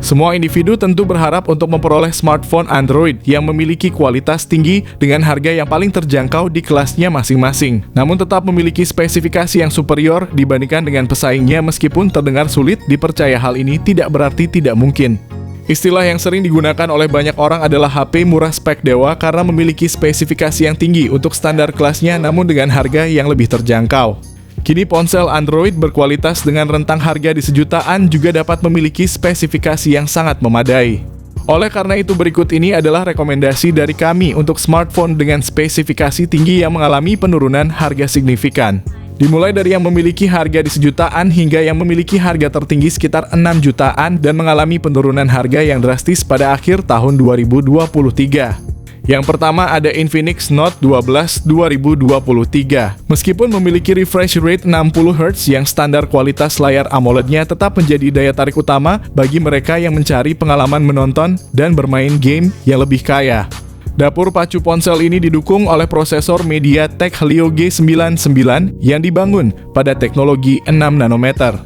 Semua individu tentu berharap untuk memperoleh smartphone Android yang memiliki kualitas tinggi dengan harga yang paling terjangkau di kelasnya masing-masing, namun tetap memiliki spesifikasi yang superior dibandingkan dengan pesaingnya. Meskipun terdengar sulit dipercaya, hal ini tidak berarti tidak mungkin. Istilah yang sering digunakan oleh banyak orang adalah HP murah spek dewa karena memiliki spesifikasi yang tinggi untuk standar kelasnya namun dengan harga yang lebih terjangkau. Kini ponsel Android berkualitas dengan rentang harga di sejutaan juga dapat memiliki spesifikasi yang sangat memadai. Oleh karena itu, berikut ini adalah rekomendasi dari kami untuk smartphone dengan spesifikasi tinggi yang mengalami penurunan harga signifikan. Dimulai dari yang memiliki harga di sejutaan hingga yang memiliki harga tertinggi sekitar 6 jutaan dan mengalami penurunan harga yang drastis pada akhir tahun 2023. Yang pertama ada Infinix Note 12 2023. Meskipun memiliki refresh rate 60Hz yang standar, kualitas layar AMOLED-nya tetap menjadi daya tarik utama bagi mereka yang mencari pengalaman menonton dan bermain game yang lebih kaya. Dapur pacu ponsel ini didukung oleh prosesor MediaTek Helio G99 yang dibangun pada teknologi 6 nanometer.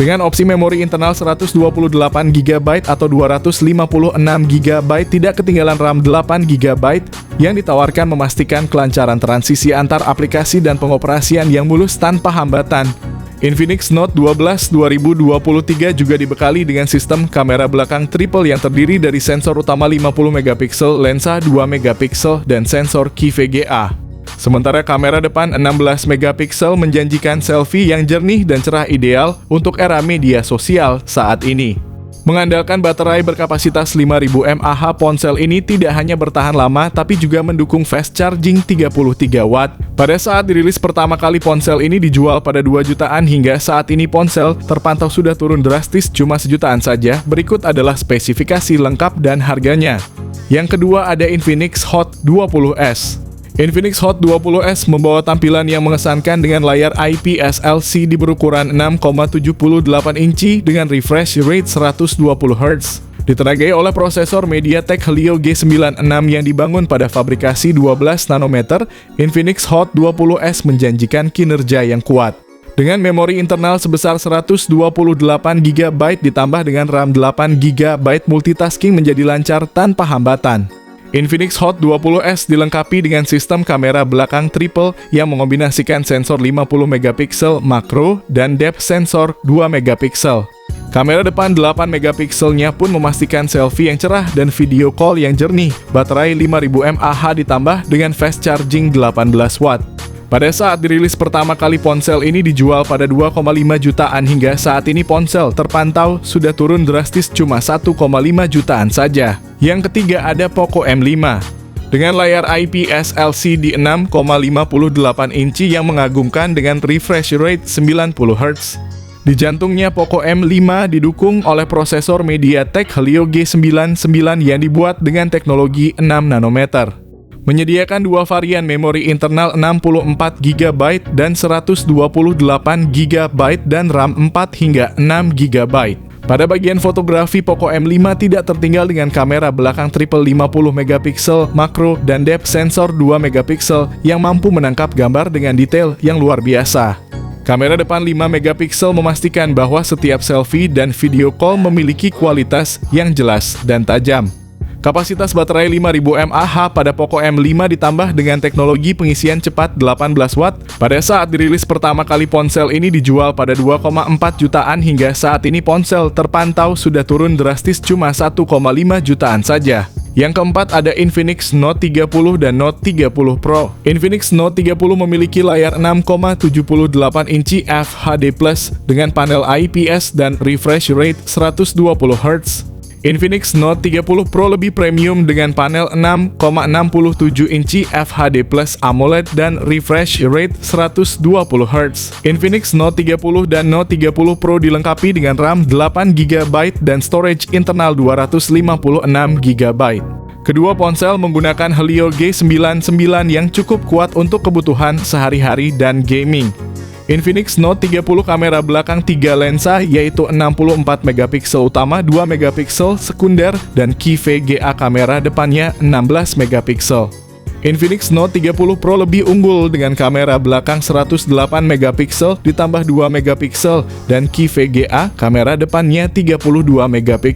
Dengan opsi memori internal 128GB atau 256GB, tidak ketinggalan RAM 8GB yang ditawarkan memastikan kelancaran transisi antar aplikasi dan pengoperasian yang mulus tanpa hambatan. Infinix Note 12 2023 juga dibekali dengan sistem kamera belakang triple yang terdiri dari sensor utama 50MP, lensa 2MP, dan sensor QVGA. Sementara kamera depan 16MP menjanjikan selfie yang jernih dan cerah, ideal untuk era media sosial saat ini. Mengandalkan baterai berkapasitas 5000 mAh, ponsel ini tidak hanya bertahan lama tapi juga mendukung fast charging 33 watt. Pada saat dirilis pertama kali, ponsel ini dijual pada 2 jutaan, hingga saat ini ponsel terpantau sudah turun drastis cuma sejutaan saja. Berikut adalah spesifikasi lengkap dan harganya. Yang kedua ada Infinix Hot 20s. Infinix Hot 20s membawa tampilan yang mengesankan dengan layar IPS LCD berukuran 6,78 inci dengan refresh rate 120Hz. Ditenagai oleh prosesor MediaTek Helio G96 yang dibangun pada fabrikasi 12 nanometer, Infinix Hot 20s menjanjikan kinerja yang kuat. Dengan memori internal sebesar 128GB ditambah dengan RAM 8GB, multitasking menjadi lancar tanpa hambatan. Infinix Hot 20s dilengkapi dengan sistem kamera belakang triple yang mengombinasikan sensor 50MP makro dan depth sensor 2MP. Kamera depan 8MP-nya pun memastikan selfie yang cerah dan video call yang jernih. Baterai 5000 mAh ditambah dengan fast charging 18 watt. Pada saat dirilis pertama kali, ponsel ini dijual pada 2,5 jutaan, hingga saat ini ponsel terpantau sudah turun drastis cuma 1,5 jutaan saja. Yang ketiga ada Poco M5. Dengan layar IPS LCD 6,58 inci yang mengagumkan dengan refresh rate 90Hz. Di jantungnya, Poco M5 didukung oleh prosesor MediaTek Helio G99 yang dibuat dengan teknologi 6 nanometer. Menyediakan dua varian memori internal 64GB dan 128GB dan RAM 4 hingga 6GB. Pada bagian fotografi, Poco M5 tidak tertinggal dengan kamera belakang triple 50MP makro dan depth sensor 2MP yang mampu menangkap gambar dengan detail yang luar biasa. Kamera depan 5MP memastikan bahwa setiap selfie dan video call memiliki kualitas yang jelas dan tajam. Kapasitas baterai 5000 mAh pada Poco M5 ditambah dengan teknologi pengisian cepat 18 watt. Pada saat dirilis pertama kali, ponsel ini dijual pada 2,4 jutaan, hingga saat ini ponsel terpantau sudah turun drastis cuma 1,5 jutaan saja. Yang keempat ada Infinix Note 30 dan Note 30 Pro. Infinix Note 30 memiliki layar 6,78 inci FHD+ dengan panel IPS dan refresh rate 120Hz. Infinix Note 30 Pro lebih premium dengan panel 6,67 inci FHD+ AMOLED dan refresh rate 120Hz. Infinix Note 30 dan Note 30 Pro dilengkapi dengan RAM 8GB dan storage internal 256GB. Kedua ponsel menggunakan Helio G99 yang cukup kuat untuk kebutuhan sehari-hari dan gaming. Infinix Note 30 kamera belakang 3 lensa, yaitu 64MP utama, 2MP sekunder, dan QVGA kamera depannya 16MP. Infinix Note 30 Pro lebih unggul dengan kamera belakang 108MP ditambah 2MP dan QVGA kamera depannya 32MP.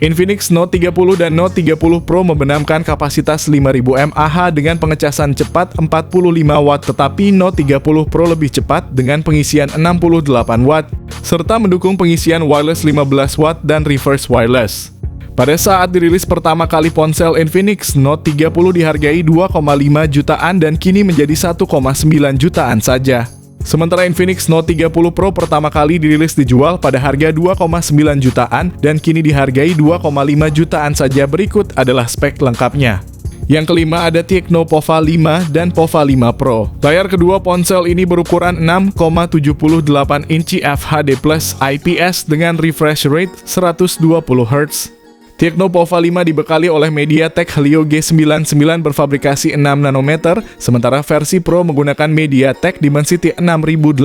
Infinix Note 30 dan Note 30 Pro membenamkan kapasitas 5000 mAh dengan pengecasan cepat 45 Watt, tetapi Note 30 Pro lebih cepat dengan pengisian 68 Watt, serta mendukung pengisian wireless 15 Watt dan reverse wireless. Pada saat dirilis pertama kali ponsel Infinix Note 30 dihargai 2,5 jutaan dan kini menjadi 1,9 jutaan saja. Sementara Infinix Note 30 Pro pertama kali dirilis dijual pada harga 2,9 jutaan dan kini dihargai 2,5 jutaan saja. Berikut adalah spek lengkapnya. Yang kelima ada Tecno Pova 5 dan Pova 5 Pro. Layar kedua ponsel ini berukuran 6,78 inci FHD+ IPS dengan refresh rate 120 Hz. Tecno Pova 5 dibekali oleh MediaTek Helio G99 berfabrikasi 6 nanometer, sementara versi Pro menggunakan MediaTek Dimensity 6080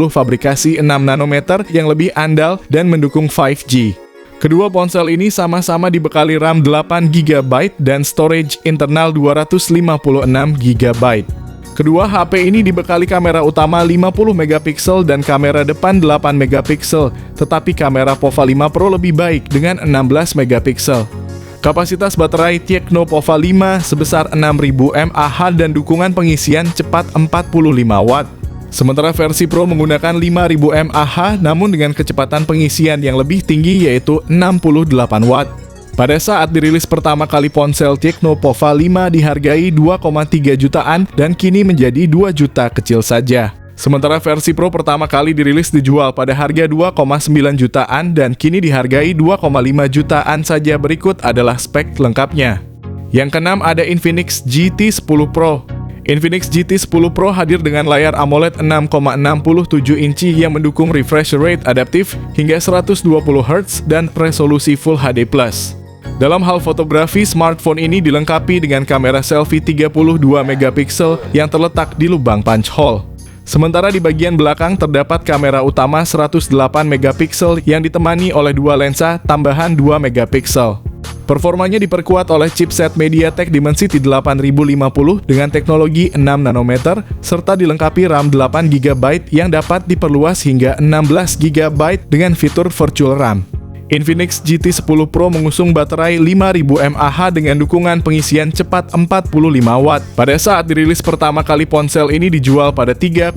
fabrikasi 6 nanometer yang lebih andal dan mendukung 5G. Kedua ponsel ini sama-sama dibekali RAM 8GB dan storage internal 256GB. Kedua HP ini dibekali kamera utama 50 megapiksel dan kamera depan 8 megapiksel, tetapi kamera Pova 5 Pro lebih baik dengan 16 megapiksel. Kapasitas baterai Tecno Pova 5 sebesar 6000 mAh dan dukungan pengisian cepat 45 Watt. Sementara versi Pro menggunakan 5000 mAh namun dengan kecepatan pengisian yang lebih tinggi yaitu 68 Watt. Pada saat dirilis pertama kali ponsel Tecno Pova 5 dihargai 2,3 jutaan dan kini menjadi 2 juta kecil saja. Sementara versi Pro pertama kali dirilis dijual pada harga 2,9 jutaan dan kini dihargai 2,5 jutaan saja. Berikut adalah spek lengkapnya. Yang keenam ada Infinix GT 10 Pro. Infinix GT 10 Pro hadir dengan layar AMOLED 6,67 inci yang mendukung refresh rate adaptif hingga 120 Hz dan resolusi Full HD+. Dalam hal fotografi, smartphone ini dilengkapi dengan kamera selfie 32 megapiksel yang terletak di lubang punch hole. Sementara di bagian belakang terdapat kamera utama 108 megapiksel yang ditemani oleh dua lensa tambahan 2 megapiksel. Performanya diperkuat oleh chipset MediaTek Dimensity 8050 dengan teknologi 6 nanometer serta dilengkapi RAM 8GB yang dapat diperluas hingga 16GB dengan fitur virtual RAM. Infinix GT 10 Pro mengusung baterai 5000 mAh dengan dukungan pengisian cepat 45 Watt. Pada saat dirilis pertama kali ponsel ini dijual pada 3,5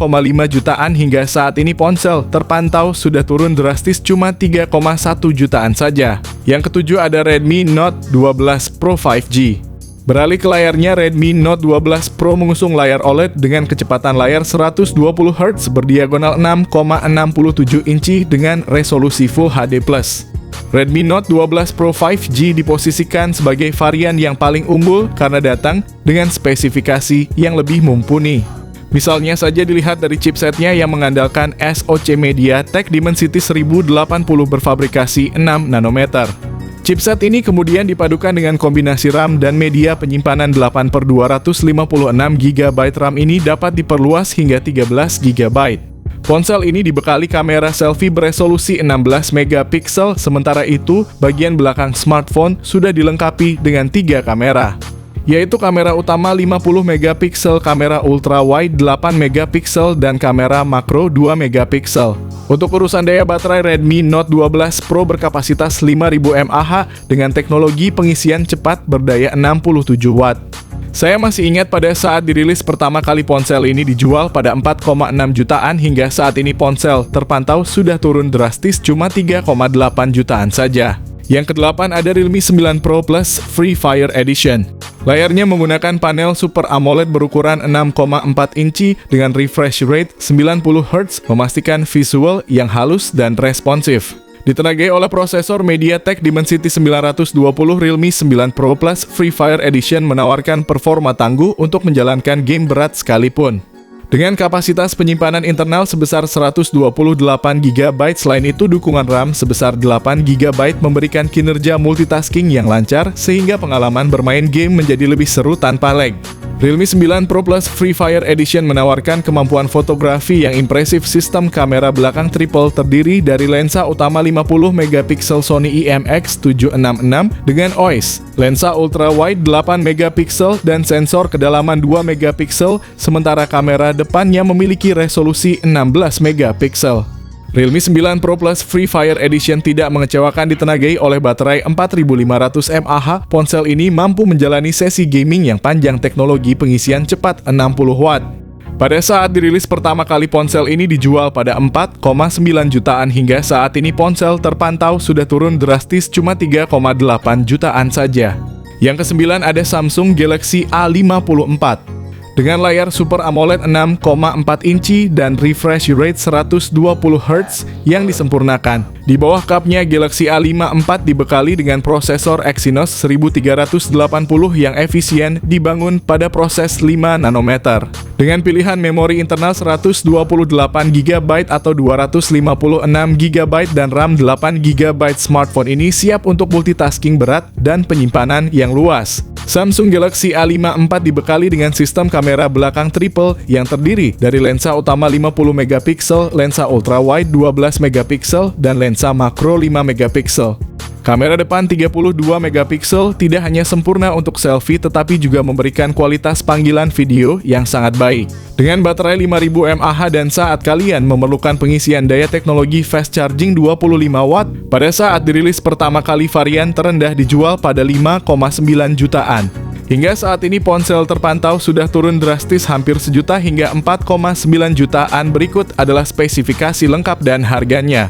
jutaan hingga saat ini ponsel terpantau sudah turun drastis cuma 3,1 jutaan saja. Yang ketujuh ada Redmi Note 12 Pro 5G. Beralih ke layarnya, Redmi Note 12 Pro mengusung layar OLED dengan kecepatan layar 120 Hz berdiagonal 6,67 inci dengan resolusi Full HD+. Redmi Note 12 Pro 5G diposisikan sebagai varian yang paling unggul karena datang dengan spesifikasi yang lebih mumpuni. Misalnya saja dilihat dari chipsetnya yang mengandalkan SoC MediaTek Dimensity 1080 berfabrikasi 6 nanometer. Chipset ini kemudian dipadukan dengan kombinasi RAM dan media penyimpanan 8/256GB. RAM ini dapat diperluas hingga 13GB. Ponsel ini dibekali kamera selfie beresolusi 16 megapiksel, sementara itu bagian belakang smartphone sudah dilengkapi dengan 3 kamera, yaitu kamera utama 50 megapiksel, kamera ultrawide 8 megapiksel, dan kamera makro 2 megapiksel. Untuk urusan daya baterai, Redmi Note 12 Pro berkapasitas 5000 mAh dengan teknologi pengisian cepat berdaya 67 Watt. Saya masih ingat pada saat dirilis pertama kali ponsel ini dijual pada 4,6 jutaan hingga saat ini ponsel terpantau sudah turun drastis cuma 3,8 jutaan saja. Yang kedelapan ada Realme 9 Pro Plus Free Fire Edition. Layarnya menggunakan panel Super AMOLED berukuran 6,4 inci dengan refresh rate 90 Hz, memastikan visual yang halus dan responsif. Ditenagai oleh prosesor MediaTek Dimensity 920, Realme 9 Pro Plus Free Fire Edition menawarkan performa tangguh untuk menjalankan game berat sekalipun. Dengan kapasitas penyimpanan internal sebesar 128GB, selain itu dukungan RAM sebesar 8GB memberikan kinerja multitasking yang lancar sehingga pengalaman bermain game menjadi lebih seru tanpa lag. Realme 9 Pro Plus Free Fire Edition menawarkan kemampuan fotografi yang impresif. Sistem kamera belakang triple terdiri dari lensa utama 50 megapiksel Sony IMX766 dengan OIS, lensa ultrawide 8 megapiksel dan sensor kedalaman 2 megapiksel, sementara kamera depannya memiliki resolusi 16 megapiksel. Realme 9 Pro Plus Free Fire Edition tidak mengecewakan ditenagai oleh baterai 4500 mAh. Ponsel ini mampu menjalani sesi gaming yang panjang teknologi pengisian cepat 60 Watt. Pada saat dirilis pertama kali ponsel ini dijual pada 4,9 jutaan, hingga saat ini ponsel terpantau sudah turun drastis cuma 3,8 jutaan saja. Yang kesembilan ada Samsung Galaxy A54. Dengan layar Super AMOLED 6,4 inci dan refresh rate 120 Hz yang disempurnakan. Di bawah cupnya Galaxy A54 dibekali dengan prosesor Exynos 1380 yang efisien dibangun pada proses 5 nanometer. Dengan pilihan memori internal 128GB atau 256GB dan RAM 8GB, smartphone ini siap untuk multitasking berat dan penyimpanan yang luas. Samsung Galaxy A54 dibekali dengan sistem kamera belakang triple yang terdiri dari lensa utama 50MP, lensa ultrawide 12MP, dan lensa makro 5MP. Kamera depan 32MP tidak hanya sempurna untuk selfie tetapi juga memberikan kualitas panggilan video yang sangat baik. Dengan baterai 5000 mAh dan saat kalian memerlukan pengisian daya teknologi fast charging 25 Watt, pada saat dirilis pertama kali varian terendah dijual pada 5,9 jutaan. Hingga saat ini ponsel terpantau sudah turun drastis hampir sejuta hingga 4,9 jutaan. Berikut adalah spesifikasi lengkap dan harganya.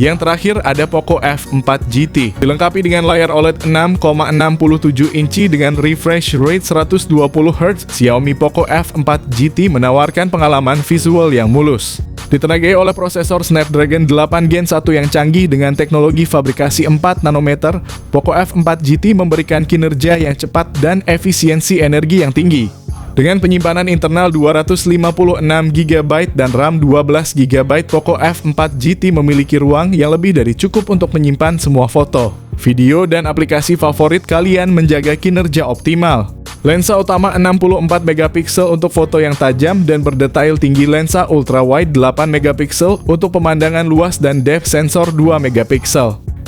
Yang terakhir ada Poco F4 GT. Dilengkapi dengan layar OLED 6,67 inci dengan refresh rate 120 Hz, Xiaomi Poco F4 GT menawarkan pengalaman visual yang mulus. Ditenagai oleh prosesor Snapdragon 8 Gen 1 yang canggih dengan teknologi fabrikasi 4 nanometer, Poco F4 GT memberikan kinerja yang cepat dan efisiensi energi yang tinggi. Dengan penyimpanan internal 256GB dan RAM 12GB, Poco F4 GT memiliki ruang yang lebih dari cukup untuk menyimpan semua foto, video, dan aplikasi favorit kalian menjaga kinerja optimal. Lensa utama 64MP untuk foto yang tajam dan berdetail tinggi, lensa ultrawide 8MP untuk pemandangan luas, dan depth sensor 2MP.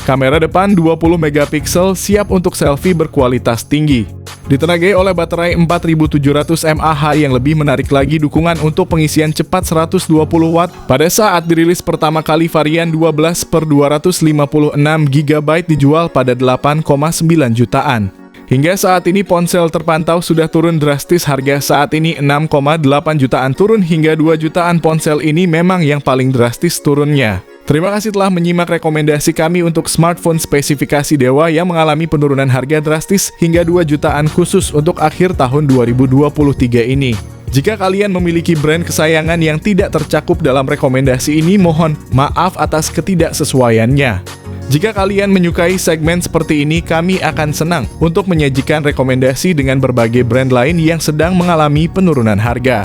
Kamera depan 20MP siap untuk selfie berkualitas tinggi. Ditenagai oleh baterai 4700 mAh yang lebih menarik lagi dukungan untuk pengisian cepat 120 Watt. Pada saat dirilis pertama kali varian 12/256GB dijual pada 8,9 jutaan. Hingga saat ini ponsel terpantau sudah turun drastis, harga saat ini 6,8 jutaan turun hingga 2 jutaan. Ponsel ini memang yang paling drastis turunnya. Terima kasih telah menyimak rekomendasi kami untuk smartphone spesifikasi Dewa yang mengalami penurunan harga drastis hingga 2 jutaan khusus untuk akhir tahun 2023 ini. Jika kalian memiliki brand kesayangan yang tidak tercakup dalam rekomendasi ini, mohon maaf atas ketidaksesuaiannya. Jika kalian menyukai segmen seperti ini, kami akan senang untuk menyajikan rekomendasi dengan berbagai brand lain yang sedang mengalami penurunan harga.